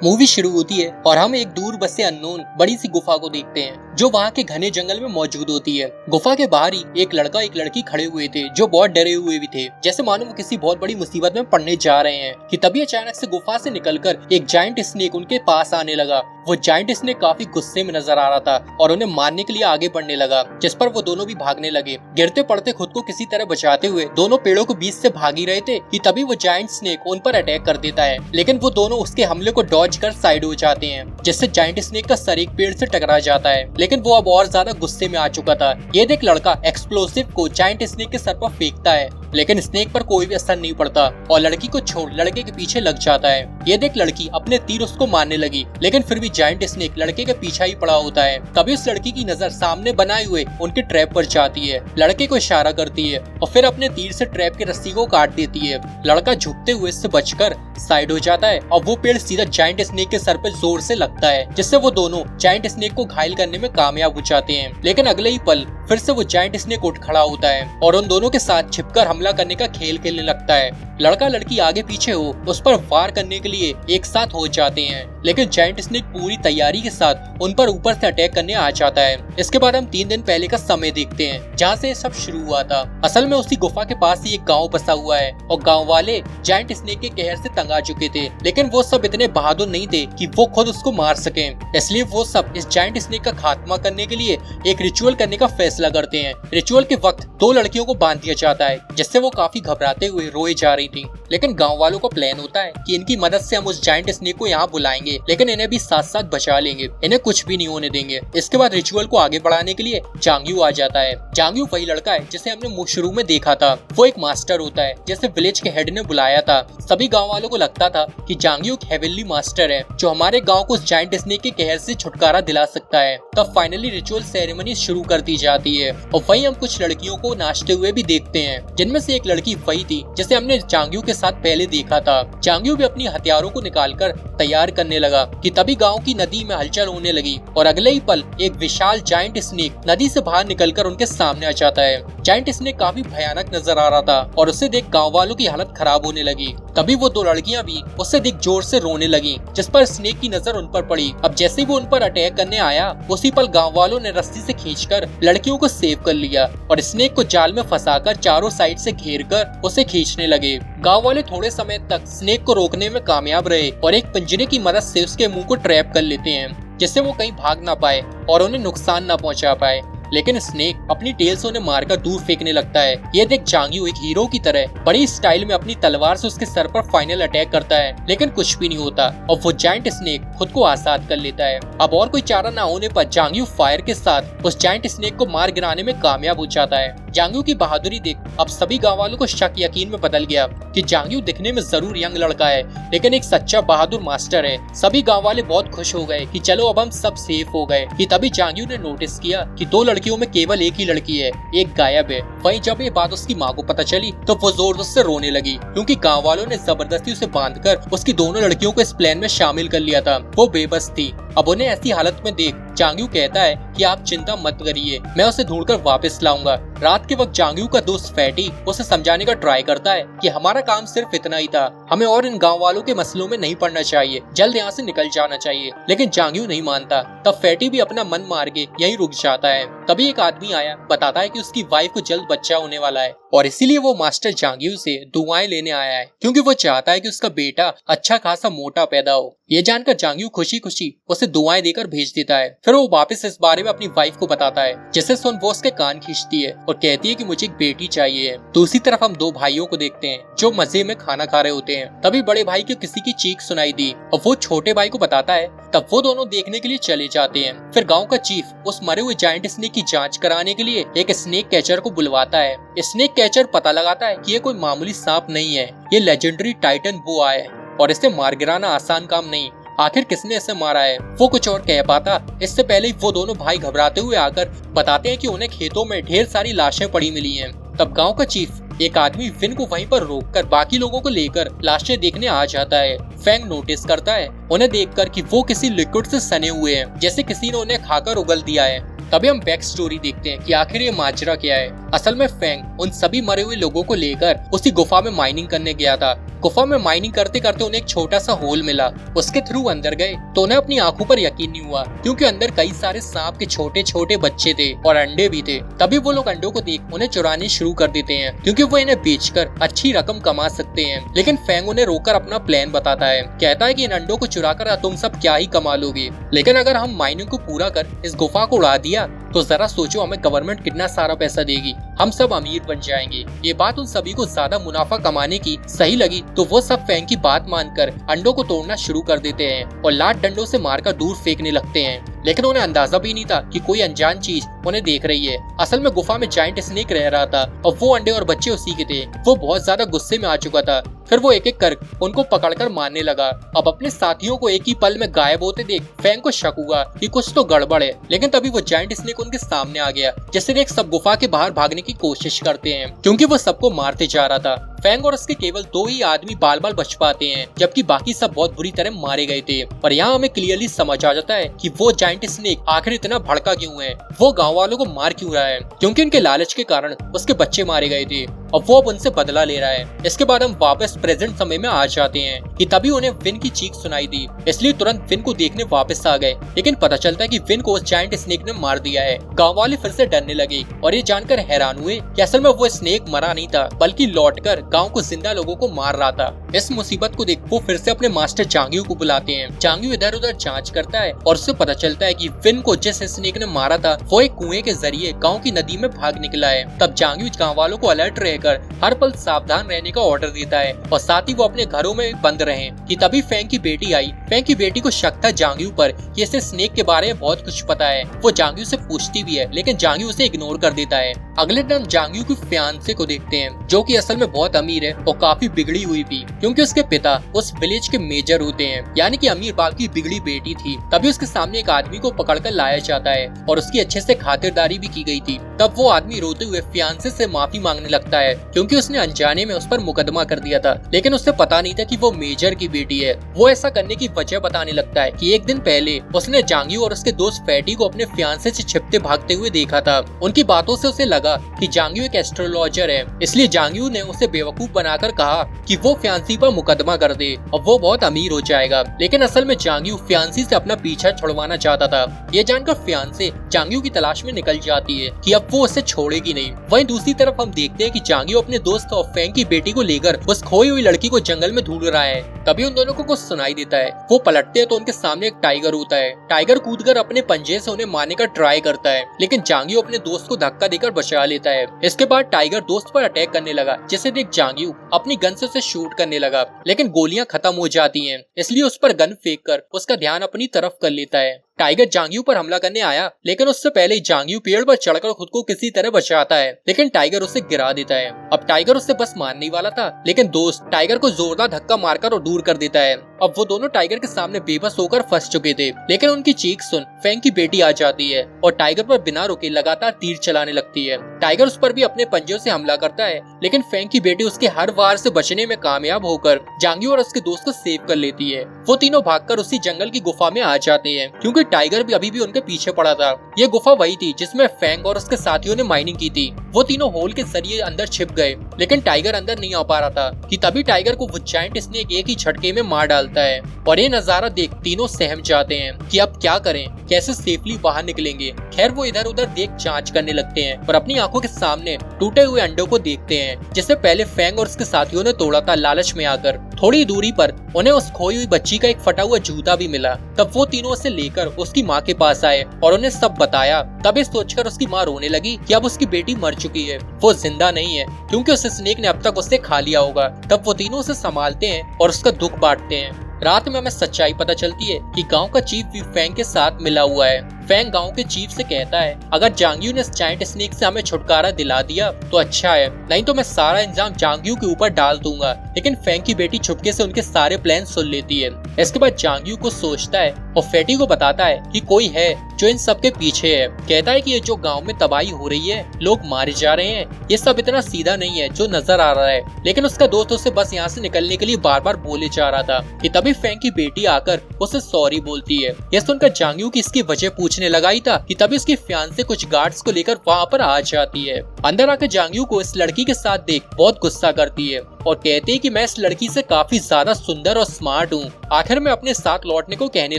Movie शुरू होती है और हम एक दूर बसे अननोन बड़ी सी गुफा को देखते हैं जो वहाँ के घने जंगल में मौजूद होती है। गुफा के बाहर ही एक लड़का एक लड़की खड़े हुए थे जो बहुत डरे हुए भी थे, जैसे मानो वो किसी बहुत बड़ी मुसीबत में पड़ने जा रहे हैं कि तभी अचानक से गुफा से निकलकर एक जायंट स्नेक उनके पास आने लगा। वो जायंट स्नेक काफी गुस्से में नजर आ रहा था और उन्हें मारने के लिए आगे बढ़ने लगा, जिस पर वो दोनों भी भागने लगे। गिरते पड़ते खुद को किसी तरह बचाते हुए दोनों पेड़ों के बीच से भाग ही रहे थे कि तभी वो जायंट स्नेक उन पर अटैक कर देता है, लेकिन वो दोनों उसके हमले को डॉज कर साइड हो जाते हैं, जिससे जायंट स्नेक का सर एक पेड़ से टकरा जाता है। लेकिन वो अब और ज्यादा गुस्से में आ चुका था। ये देख लड़का एक्सप्लोसिव को जायंट स्नेक के सर पर फेंकता है, लेकिन स्नेक पर कोई भी असर नहीं पड़ता और लड़की को छोड़ लड़के के पीछे लग जाता है। ये देख लड़की अपने तीर उसको मारने लगी, लेकिन फिर भी जायंट स्नेक लड़के के पीछे ही पड़ा होता है। तभी उस लड़की की नजर सामने बनाए हुए उनके ट्रैप पर जाती है, लड़के को इशारा करती है और फिर अपने तीर से ट्रैप की रस्सी को काट देती है। लड़का झुकते हुए इससे बचकर साइड हो जाता है और वो पेड़ सीधा जायंट स्नेक के सर पर जोर से लगता है, जिससे वो दोनों जायंट स्नेक को घायल करने में कामयाब हो जाते हैं। लेकिन अगले ही पल फिर से वो जायंट स्नेक उठ खड़ा होता है और उन दोनों के साथ छिपकर हमला करने का खेल खेलने लगता है। लड़का लड़की आगे पीछे हो उस पर वार करने के लिए एक साथ हो जाते हैं, लेकिन जायंट स्नेक पूरी तैयारी के साथ उन पर ऊपर से अटैक करने आ जाता है। इसके बाद हम 3 दिन पहले का समय देखते हैं जहाँ से सब शुरू हुआ था। असल में उसी गुफा के पास ही एक गांव बसा हुआ है और गांव वाले जायंट स्नेक के कहर से तंग आ चुके थे, लेकिन वो सब इतने बहादुर नहीं थे कि वो खुद उसको मार सके। इसलिए वो सब इस जायंट स्नेक का खात्मा करने के लिए एक रिचुअल करने का फैसला करते हैं। रिचुअल के वक्त 2 लड़कियों को बांध दिया जाता है, जिससे वो काफी घबराते हुए रोए जा रही थी। लेकिन गांव वालों का प्लान होता है कि इनकी मदद से हम उस जायंट स्नेक को यहाँ बुलाएंगे, लेकिन इन्हें भी साथ साथ बचा लेंगे, इन्हें कुछ भी नहीं होने देंगे। इसके बाद रिचुअल को आगे बढ़ाने के लिए जांग्यू आ जाता है। जांग्यू वही लड़का है जिसे हमने शुरू में देखा था। वो एक मास्टर होता है जैसे विलेज के हेड ने बुलाया था। सभी गाँव वालों को लगता था कि जांग्यू एक हेवनली मास्टर है जो हमारे गाँव को उस जायंट स्नेक के कहर से छुटकारा दिला सकता है। तब फाइनली रिचुअल सेरेमनी शुरू कर दी जाती है और वही हम कुछ लड़कियों को नाचते हुए भी देखते हैं, जिनमें से एक लड़की वही थी जिसे हमने जांग्यू के साथ पहले देखा था। जांग्यू भी अपनी हथियारों को निकालकर तैयार करने लगा कि तभी गांव की नदी में हलचल होने लगी और अगले ही पल एक विशाल जायंट स्नेक नदी से बाहर निकलकर उनके सामने आ जाता है। जायंट स्नेक काफी भयानक नजर आ रहा था और उसे देख गांव वालों की हालत खराब होने लगी। तभी वो 2 लड़कियां भी उसे देख जोर से रोने लगी, जिस पर स्नेक की नजर उन पर पड़ी। अब जैसे वो उन पर अटैक करने आया उसी पल गाँव वालों ने रस्सी से खींचकर लड़कियों को सेव कर लिया और स्नेक को जाल में फंसाकर चारों साइड से घेरकर उसे खींचने लगे। गांव वाले थोड़े समय तक स्नेक को रोकने में कामयाब रहे और एक पिंजरे की मदद से उसके मुंह को ट्रैप कर लेते हैं, जिससे वो कहीं भाग ना पाए और उन्हें नुकसान न पहुंचा पाए। लेकिन स्नेक अपनी टेल से उन्हें मारकर दूर फेंकने लगता है। ये देख जांग्यू एक हीरो की तरह बड़ी स्टाइल में अपनी तलवार से उसके सर पर फाइनल अटैक करता है, लेकिन कुछ भी नहीं होता और वो जायंट स्नेक खुद को आजाद कर लेता है। अब और कोई चारा ना होने पर जांग्यू फायर के साथ उस जायंट स्नेक को मार गिराने में कामयाब हो जाता है। जांग्यू की बहादुरी देख अब सभी गाँव वालों को शक यकीन में बदल गया कि जांग्यू दिखने में जरूर यंग लड़का है, लेकिन एक सच्चा बहादुर मास्टर है। सभी गाँव वाले बहुत खुश हो गए कि चलो अब हम सब सेफ हो गए। कि तभी जांग्यू ने नोटिस किया कि 2 लड़कियों में केवल एक ही लड़की है, एक गायब है। वहीं जब ये बात उसकी माँ को पता चली तो वो जोर से रोने लगी, क्योंकि गाँव वालों ने जबरदस्ती उसे बांधकर उसकी दोनों लड़कियों को इस प्लान में शामिल कर लिया था। वो बेबस थी। अब उन्हें ऐसी हालत में देख जांग्यू कहता है कि आप चिंता मत करिए, मैं उसे ढूंढकर वापस लाऊंगा। रात के वक्त जांग्यू का दोस्त फैटी उसे समझाने का ट्राई करता है कि हमारा काम सिर्फ इतना ही था, हमें और इन गांव वालों के मसलों में नहीं पड़ना चाहिए, जल्द यहाँ से निकल जाना चाहिए। लेकिन जांग्यू नहीं मानता। तब फैटी भी अपना मन मार के यहीं रुक जाता है। तभी एक आदमी आया, बताता है कि उसकी वाइफ को जल्द बच्चा होने वाला है और इसीलिए वो मास्टर जांग्यू से दुआएं लेने आया है, क्योंकि वो चाहता है कि उसका बेटा अच्छा खासा मोटा पैदा हो। ये जानकर जांग्यू खुशी खुशी उसे दुआएं देकर भेज देता है। फिर वो वापस इस बारे में अपनी वाइफ को बताता है, जिसे सुन वो उसके कान खींचती है और कहती है कि मुझे एक बेटी चाहिए। दूसरी तरफ हम 2 भाइयों को देखते हैं जो मजे में खाना खा रहे होते हैं। तभी बड़े भाई को किसी की चीख सुनाई दी और वो छोटे भाई को बताता है। तब वो दोनों देखने के लिए चले जाते हैं। फिर गांव का चीफ उस मरे हुए जायंट स्नेक की जांच कराने के लिए एक स्नेक कैचर को बुलवाता है। स्नेक कैचर पता लगाता है कि ये कोई मामूली सांप नहीं है, ये लेजेंडरी टाइटन बोआ है और इसे मार गिराना आसान काम नहीं। आखिर किसने इसे मारा है वो कुछ और कह पाता इससे पहले ही वो दोनों भाई घबराते हुए आकर बताते हैं कि उन्हें खेतों में ढेर सारी लाशें पड़ी मिली हैं। तब गांव का चीफ एक आदमी फिन को वहीं पर रोककर बाकी लोगों को लेकर लाशें देखने आ जाता है। फैंग नोटिस करता है उन्हें देखकर कि वो किसी लिक्विड से सने हुए हैं, जैसे किसी ने उन्हें खाकर उगल दिया है। तभी हम बैक स्टोरी देखते हैं कि आखिर ये माजरा क्या है। असल में फैंग उन सभी मरे हुए लोगों को लेकर उसी गुफा में माइनिंग करने गया था गुफा में माइनिंग करते करते उन्हें एक छोटा सा होल मिला। उसके थ्रू अंदर गए तो उन्हें अपनी आंखों पर यकीन नहीं हुआ, क्योंकि अंदर कई सारे सांप के छोटे छोटे बच्चे थे और अंडे भी थे। तभी वो लोग अंडों को देख उन्हें चुराने शुरू कर देते हैं, क्योंकि वो इन्हें बेचकर अच्छी रकम कमा सकते हैं। लेकिन फैंग उन्हें रोककर अपना प्लान बताता है। कहता है कि इन अंडों को चुराकर तुम सब क्या ही कमा लोगे, लेकिन अगर हम माइनिंग को पूरा कर इस गुफा को उड़ा दिया तो जरा सोचो हमें गवर्नमेंट कितना सारा पैसा देगी, हम सब अमीर बन जाएंगे। ये बात उन सभी को ज्यादा मुनाफा कमाने की सही लगी तो वो सब फैंग की बात मानकर अंडों को तोड़ना शुरू कर देते हैं और लात डंडों से मारकर दूर फेंकने लगते हैं। लेकिन उन्हें अंदाजा भी नहीं था कि कोई अनजान चीज उन्हें देख रही है। असल में गुफा में जायंट स्नेक रह रहा था और वो अंडे और बच्चे उसी के थे। वो बहुत ज्यादा गुस्से में आ चुका था। फिर वो एक एक कर उनको पकड़कर मारने लगा। अब अपने साथियों को एक ही पल में गायब होते देख फैंग को शक हुआ कि कुछ तो गड़बड़ है। लेकिन तभी वो जायंट स्नेक उनके सामने आ गया, जिससे देख सब गुफा के बाहर भागने की कोशिश करते हैं, क्योंकि वो सबको मारते जा रहा था। फैंग और उसके केवल 2 ही आदमी बाल बाल बच पाते हैं, जबकि बाकी सब बहुत बुरी तरह मारे गए थे। पर यहाँ हमें क्लियरली समझ आ जाता है कि वो जायंट स्नेक आखिर इतना भड़का क्यों है, वो गाँव वालों को मार क्यों रहा है, क्योंकि उनके लालच के कारण उसके बच्चे मारे गए थे और वो अब उनसे बदला ले रहा है। इसके बाद हम वापस प्रेजेंट समय में आ जाते हैं कि तभी उन्हें विन की चीख सुनाई दी, इसलिए तुरंत विन को देखने वापस आ गए। लेकिन पता चलता है कि विन को उस जायंट स्नेक ने मार दिया है। गाँव वाले फिर से डरने लगे और ये जानकर हैरान हुए कि असल में वो स्नेक मरा नहीं था, बल्कि लौटकर गाँव को जिंदा लोगों को मार रहा था। इस मुसीबत को देख वो फिर से अपने मास्टर जांग्यू को बुलाते हैं। जांग्यू इधर उधर जांच करता है और उससे पता चलता है कि विन को जिस स्नेक ने मारा था वो एक कुएं के जरिए गाँव की नदी में भाग निकला है। तब जांग्यू गाँव वालों को अलर्ट रहकर हर पल सावधान रहने का ऑर्डर देता है और साथ ही वो अपने घरों में बंद रहे। कि तभी फैंग की बेटी आई। फैंग की बेटी को शक था जांग्यू पर कि इसे स्नेक के बारे में बहुत कुछ पता है। वो जांग्यू से पूछती भी है, लेकिन जांग्यू उसे इग्नोर कर देता है। अगले दिन जांग्यू की फियांसे को देखते हैं, जो कि असल में बहुत अमीर है और काफी बिगड़ी हुई भी, क्योंकि उसके पिता उस विलेज के मेजर होते हैं, यानी कि अमीर बाप की बिगड़ी बेटी थी। तभी उसके सामने एक आदमी को पकड़कर लाया जाता है और उसकी अच्छे से खातिरदारी भी की गई थी। तब वो आदमी रोते हुए फियांसे से माफी मांगने लगता है, क्योंकि उसने अनजाने में उस पर मुकदमा कर दिया था, लेकिन उसे पता नहीं था कि वो मेजर की बेटी है। वो ऐसा करने की वजह बताने लगता है कि एक दिन पहले उसने जांग्यू और उसके दोस्त फैटी को अपने फियांसे से छिपते भागते हुए देखा था। उनकी बातों से उसे लगा कि जांग्यू एक एस्ट्रोलॉजर है, इसलिए जांग्यू ने उसे बेवकूफ बनाकर कहा कि वो फियांसी पर मुकदमा कर दे और वो बहुत अमीर हो जाएगा। लेकिन असल में जांग्यू फियांसी से अपना पीछा छुड़वाना चाहता था। ये जानकर फियांसे जांग्यू की तलाश में निकल जाती है कि अब वो उसे छोड़ेगी नहीं। वहीं दूसरी तरफ हम देखते हैं कि जांग्यू अपने दोस्त और फैंग की बेटी को लेकर उस खोई हुई लड़की को जंगल में ढूंढ रहा है। तभी उन दोनों को कुछ सुनाई देता है। वो पलटते हैं तो उनके सामने एक टाइगर होता है। टाइगर कूदकर अपने पंजे से उन्हें मारने का ट्राई करता है, लेकिन जांग्यू अपने दोस्त को धक्का देकर बचा लेता है। इसके बाद टाइगर दोस्त पर अटैक करने लगा, जिसे देख जांग्यू अपनी गन से उसे शूट करने लगा, लेकिन गोलियां खत्म हो जाती हैं, इसलिए उस पर गन फेंक कर उसका ध्यान अपनी तरफ कर लेता है। टाइगर जांग्यू पर हमला करने आया, लेकिन उससे पहले ही जांग्यू पेड़ पर चढ़कर खुद को किसी तरह बचाता है, लेकिन टाइगर उसे गिरा देता है। अब टाइगर उससे बस मारने ही वाला था, लेकिन दोस्त टाइगर को जोरदार धक्का मारकर और दूर कर देता है। अब वो दोनों टाइगर के सामने बेबस होकर फंस चुके थे, लेकिन उनकी चीख सुन फैंग की बेटी आ जाती है और टाइगर पर बिना रुके लगातार तीर चलाने लगती है। टाइगर उस पर भी अपने पंजों से हमला करता है, लेकिन फैंग की बेटी उसके हर वार से बचने में कामयाब होकर जांग्यू और उसके दोस्त को सेव कर लेती है। वो तीनों भागकर उसी जंगल की गुफा में आ जाते हैं, क्योंकि टाइगर भी अभी भी उनके पीछे पड़ा था। ये गुफा वही थी जिसमें फैंग और उसके साथियों ने माइनिंग की थी। वो तीनों होल के जरिए अंदर छिप गए, लेकिन टाइगर अंदर नहीं आ पा रहा था कि तभी टाइगर को वो जायंट स्नेक एक ही झटके में मार डालता है। और ये नजारा देख तीनों सहम जाते हैं कि अब क्या करें, कैसे सेफली बाहर निकलेंगे। खैर वो इधर उधर देख जांच करने लगते हैं और अपनी आंखों के सामने टूटे हुए अंडों को देखते हैं, जिसे पहले फैंग और उसके साथियों ने तोड़ा था लालच में आकर। थोड़ी दूरी पर उन्हें उस खोई हुई बच्ची का एक फटा हुआ जूता भी मिला। तब वो तीनों उसे लेकर उसकी माँ के पास आए और उन्हें सब बताया। तब ये सोचकर उसकी माँ रोने लगी कि अब उसकी बेटी मर चुकी है, वो जिंदा नहीं है, क्योंकि उस स्नेक ने अब तक उससे खा लिया होगा। तब वो तीनों उसे संभालते हैं और उसका दुख बांटते हैं। रात में हमें सच्चाई पता चलती है कि गांव का चीफ भी फैंग के साथ मिला हुआ है। फैंग गांव के चीफ से कहता है, अगर जांग्यू ने जायंट स्नेक से हमें छुटकारा दिला दिया तो अच्छा है, नहीं तो मैं सारा इंजाम जांग्यू के ऊपर डाल दूंगा। लेकिन फैंग की बेटी चुपके से उनके सारे प्लान सुन लेती है। इसके बाद जांग्यू को सोचता है और फेटी को बताता है कि कोई है जो इन सब के पीछे है। कहता है कि ये जो गांव में तबाही हो रही है, लोग मारे जा रहे हैं, ये सब इतना सीधा नहीं है जो नजर आ रहा है। लेकिन उसका दोस्त उसे बस यहाँ से निकलने के लिए बार बार बोले जा रहा था कि तभी फैंग की बेटी आकर उसे सॉरी बोलती है। यह सुनकर जांग्यू की इसकी वजह पूछने लगा ही था कि तभी उसकी फियांसे कुछ गार्ड्स को लेकर वहाँ पर आ जाती है। अंदर आकर जांग्यू को इस लड़की के साथ देख बहुत गुस्सा करती है और कहते हैं कि मैं इस लड़की से काफी ज्यादा सुंदर और स्मार्ट हूँ। आखिर में अपने साथ लौटने को कहने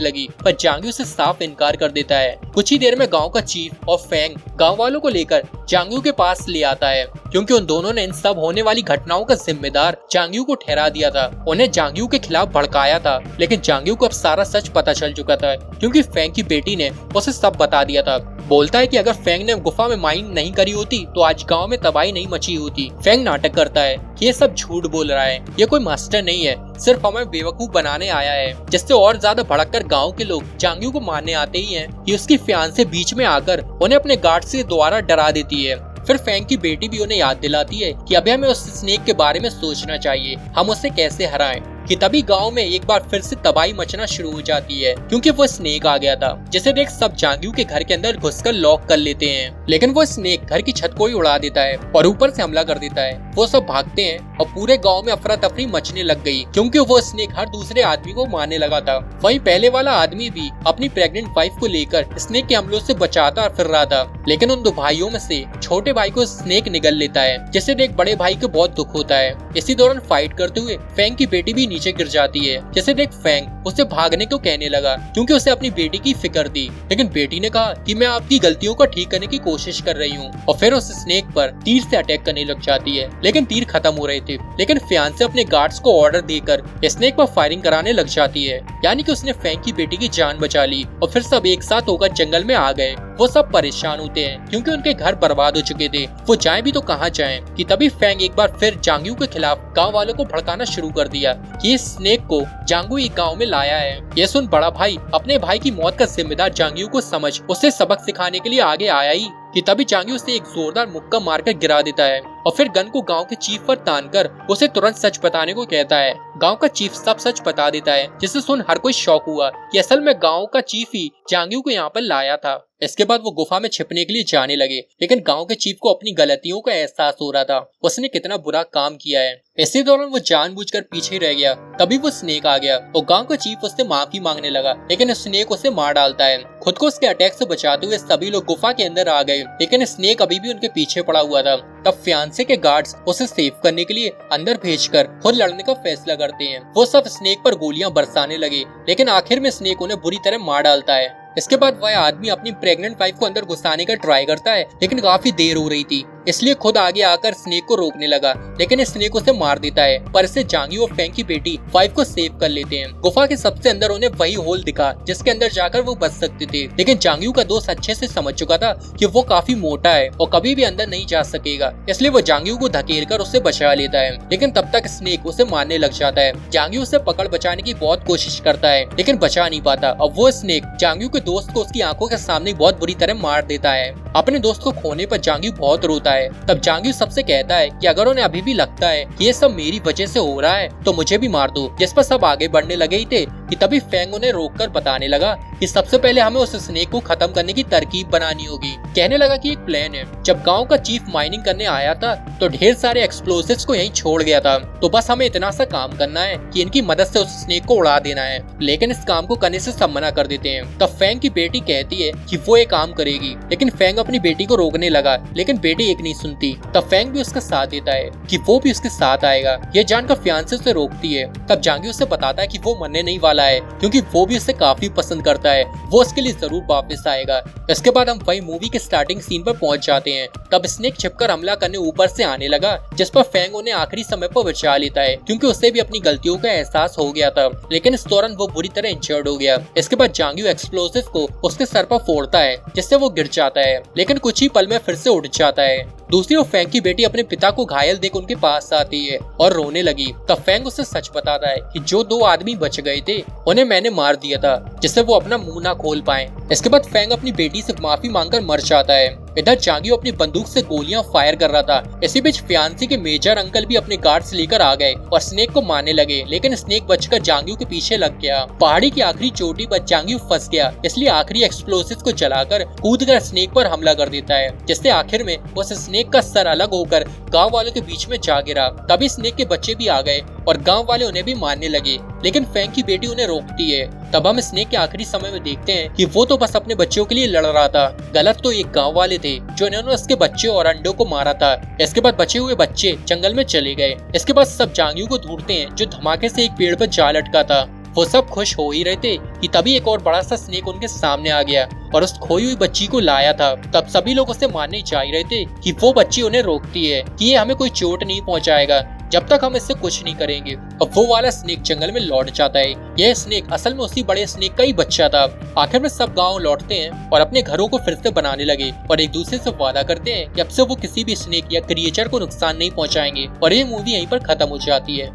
लगी, पर जांग्यू से साफ इनकार कर देता है। कुछ ही देर में गांव का चीफ और फेंग गांव वालों को लेकर जांग्यू के पास ले आता है, क्योंकि उन दोनों ने इन सब होने वाली घटनाओं का जिम्मेदार जांग्यू को ठहरा दिया था। उन्हें जांग्यू के खिलाफ भड़काया था, लेकिन जांग्यू को अब सारा सच पता चल चुका था, क्योंकि फेंग की बेटी ने उसे सब बता दिया था। बोलता है कि अगर फेंग ने गुफा में माइन नहीं करी होती तो आज गांव में तबाही नहीं मची होती। फेंग नाटक करता है कि ये सब झूठ बोल रहा है, ये कोई मास्टर नहीं है, सिर्फ हमें बेवकूफ बनाने आया है। जिससे और ज्यादा भड़क कर गाँव के लोग जांग्यू को मारने आते ही हैं कि उसकी फियांसे बीच में आकर उन्हें अपने गार्ड से दोबारा डरा देती है। फिर फेंग की बेटी भी उन्हें याद दिलाती है कि अभी हमें उस स्नेक के बारे में सोचना चाहिए, हम उसे कैसे हराएं। कि तभी गांव में एक बार फिर से तबाही मचना शुरू हो जाती है, क्योंकि वो स्नेक आ गया था, जिसे देख सब जांग्यू के घर के अंदर घुसकर लॉक कर लेते हैं। लेकिन वो स्नेक घर की छत को ही उड़ा देता है और ऊपर से हमला कर देता है। वो सब भागते हैं और पूरे गाँव में अफरा तफरी मचने लग गई, क्योंकि वो स्नेक हर दूसरे आदमी को मारने लगा था। वहीं पहले वाला आदमी भी अपनी प्रेग्नेंट वाइफ को लेकर स्नेक के हमलों से बचाता फिर रहा था, लेकिन उन दो भाइयों में से छोटे भाई को स्नेक निगल लेता है, जिससे देख बड़े भाई को बहुत दुख होता है। इसी दौरान फाइट करते हुए फेंग की बेटी भी नीचे गिर जाती है, जिसे देख फेंग उसे भागने को कहने लगा, क्योंकि उसे अपनी बेटी की फिक्र थी। लेकिन बेटी ने कहा कि मैं आपकी गलतियों को ठीक करने की कोशिश कर रही हूँ, और फिर उस स्नेक पर तीर से अटैक करने लग जाती है। लेकिन तीर खत्म हो रहे थे, लेकिन फियांसे अपने गार्ड्स को ऑर्डर देकर स्नेक पर फायरिंग कराने लग जाती है, यानी कि उसने फेंग की बेटी की जान बचा ली। और फिर सब एक साथ होकर जंगल में आ गए। वो सब परेशान होते हैं, क्योंकि उनके घर बर्बाद हो चुके थे। वो जाएं भी तो कहाँ जाएं कि तभी फेंग एक बार फिर जांग्यू के खिलाफ गांव वालों को भड़काना शुरू कर दिया कि इस स्नेक को जांग्यू एक गांव में लाया है। ये सुन बड़ा भाई अपने भाई की मौत का जिम्मेदार जांग्यू को समझ उसे सबक सिखाने के लिए आगे आया ही कि तभी जांग्यू उसे एक जोरदार मुक्का मारकर गिरा देता है, और फिर गन को गांव के चीफ पर तानकर उसे तुरंत सच बताने को कहता है। गांव का चीफ सब सच बता देता है, जिसे सुन हर कोई शॉक हुआ कि असल में गांव का चीफ ही जांग्यू को यहाँ पर लाया था। इसके बाद वो गुफा में छिपने के लिए जाने लगे, लेकिन गांव के चीफ को अपनी गलतियों का एहसास हो रहा था, उसने कितना बुरा काम किया है। इसी दौरान वो जानबूझकर पीछे रह गया। तभी वो स्नेक आ गया और गांव का चीफ उससे माफी मांगने लगा, लेकिन स्नेक उसे मार डालता है। खुद को उसके अटैक से बचाते हुए सभी लोग गुफा के अंदर आ गए, लेकिन स्नेक अभी भी उनके पीछे पड़ा हुआ था। तब फियांसे के गार्ड्स उसे सेव करने के लिए अंदर भेजकर खुद लड़ने का फैसला करते हैं। वो सब स्नेक पर गोलियां बरसाने लगे, लेकिन आखिर में स्नेक उन्हें बुरी तरह मार डालता है। इसके बाद वह आदमी अपनी प्रेग्नेंट वाइफ को अंदर घुसाने का ट्राई करता है, लेकिन काफी देर हो रही थी, इसलिए खुद आगे आकर स्नेक को रोकने लगा, लेकिन स्नेक उसे मार देता है। पर इससे जांग्यू और फेंग की बेटी वाइफ को सेव कर लेते हैं। गुफा के सबसे अंदर उन्हें वही होल दिखा जिसके अंदर जाकर वो बच सकते थे, लेकिन जांग्यू का दोस्त अच्छे से समझ चुका था कि वो काफी मोटा है और कभी भी अंदर नहीं जा सकेगा, इसलिए वो जांग्यू को धकेल कर उसे बचा लेता है। लेकिन तब तक स्नेक उसे मारने लग जाता है। जांग्यू उसे पकड़ बचाने की बहुत कोशिश करता है, लेकिन बचा नहीं पाता, और वो स्नेक जांग्यू के दोस्त को उसकी आंखों के सामने बहुत बुरी तरह मार देता है। अपने दोस्त को खोने पर जांग्यू बहुत रोता है। तब जांग्यू सबसे कहता है कि अगर उन्हें अभी भी लगता है कि ये सब मेरी वजह से हो रहा है तो मुझे भी मार दो। जिस पर सब आगे बढ़ने लगे ही थे कि तभी फेंग उन्हें रोककर बताने लगा कि सबसे पहले हमें उस स्नेक को खत्म करने की तरकीब बनानी होगी। कहने लगा कि एक प्लान है। जब गांव का चीफ माइनिंग करने आया था तो ढेर सारे एक्सप्लोसिव्स को यहीं छोड़ गया था, तो बस हमें इतना सा काम करना है कि इनकी मदद से उस स्नेक को उड़ा देना है। लेकिन इस काम को करने से सब मना कर देते हैं। तब फेंग की बेटी कहती है कि वो ये काम करेगी, लेकिन फेंग अपनी बेटी को रोकने लगा, लेकिन बेटी एक नहीं सुनती। तब फेंग भी उसका साथ देता है कि वो भी उसके साथ आएगा। ये जानकर फियांसे उसे रोकती है। तब जांग्यू उसे बताता है कि वो मरने नहीं वाला है, क्योंकि वो भी उसे काफी पसंद करता है, वो उसके लिए जरूर वापस आएगा। इसके बाद हम वही मूवी के स्टार्टिंग सीन पर पहुंच जाते हैं। तब स्नेक छिपकर हमला करने ऊपर से आने लगा, जिस पर फेंग उन्हें आखिरी समय पर बचा लेता है, क्योंकि उसे भी अपनी गलतियों का एहसास हो गया था। लेकिन इस दौरान वो बुरी तरह इंजर्ड हो गया। इसके बाद जांग्यू एक्सप्लोसिव को उसके सर पर फोड़ता है, जिससे वो गिर जाता है, लेकिन कुछ ही पल में फिर से उठ जाता है। दूसरी ओर फेंग की बेटी अपने पिता को घायल देख उनके पास आती है और रोने लगी। तब फेंग उसे सच बताता है कि जो दो आदमी बच गए थे उन्हें मैंने मार दिया था, जिससे वो अपना मुंह ना खोल पाए। इसके बाद फेंग अपनी बेटी से माफी मांगकर मर जाता है। इधर जांग्यू अपनी बंदूक से गोलियां फायर कर रहा था। इसी बीच फियांसी के मेजर अंकल भी अपने गार्ड्स लेकर आ गए और स्नेक को मारने लगे, लेकिन स्नेक बचकर जांग्यू के पीछे लग गया। पहाड़ी की आखिरी चोटी पर जांग्यू फंस गया, इसलिए आखिरी एक्सप्लोसिव को जलाकर कूदकर स्नेक पर हमला कर देता है, जिससे आखिर में उस स्नेक का सर अलग होकर गाँव वालों के बीच में जा गिरा। तभी स्नेक के बच्चे भी आ गए और गाँव वाले उन्हें भी मारने लगे। लेकिन फैंग की बेटी उन्हें रोकती है। तब हम स्नेक के आखिरी समय में देखते हैं कि वो तो बस अपने बच्चों के लिए लड़ रहा था। गलत तो एक गांव वाले थे जो इन्होंने उसके बच्चे और अंडों को मारा था। इसके बाद बचे हुए बच्चे जंगल में चले गए। इसके बाद सब जांगियों को ढूंढते हैं जो धमाके से एक पेड़ पर जा लटका था। वो सब खुश हो ही रहे थे कि तभी एक और बड़ा सा स्नेक उनके सामने आ गया और उस खोई हुई बच्ची को लाया था। तब सभी लोग उसे मारने जा ही रहे थे कि वो बच्ची उन्हें रोकती है कि ये हमें कोई चोट नहीं पहुंचाएगा जब तक हम इससे कुछ नहीं करेंगे। अब वो वाला स्नेक जंगल में लौट जाता है। यह स्नेक असल में उसी बड़े स्नेक का ही बच्चा था। आखिर में सब गांव लौटते हैं और अपने घरों को फिर से बनाने लगे और एक दूसरे से वादा करते हैं कि अब से वो किसी भी स्नेक या क्रिएचर को नुकसान नहीं पहुंचाएंगे। और ये मूवी यहीं पर खत्म हो जाती है।